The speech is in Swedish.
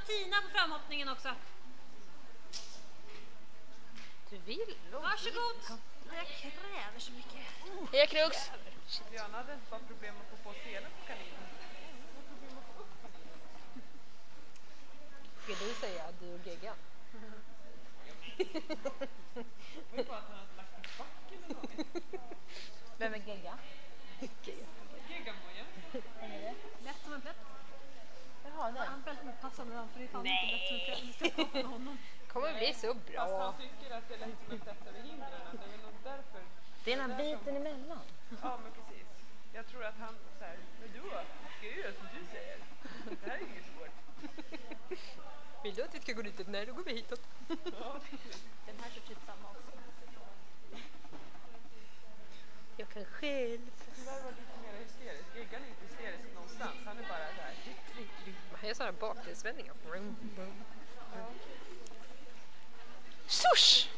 Tina på framhoppningen också. Du vill? Varsågod. Jag kräver så mycket. Hej Krux. Diana hade inte bara problem att få på selen på kaninen. Ska du säga du och Gegga? Det var bara att han hade lagt en backen eller något. Vem är Gegga? Geggamoja. Lätt som en plätt. Jaha, det. Han väldigt med passande namn för det är fan inte lätt som en plätt. Vi ska prata med honom. Kommer bli så Fast bra. han tycker att det är lätt som en plätt över hindren. Det är väl nog därför. Det är den här biten emellan. Ja, men precis. Jag tror att han så här, men du ska ju göra som du säger. Det här är inget svårt. Vill du att vi ska gå dit? Nej, då går vi hitåt. Ja. Den här kör typ samma också. Jag kan själv. Det där var lite mer hysteriskt. Geggan är inte hysterisk någonstans. Han är bara där. Jag gör sådana bakledsvändningar. Sush!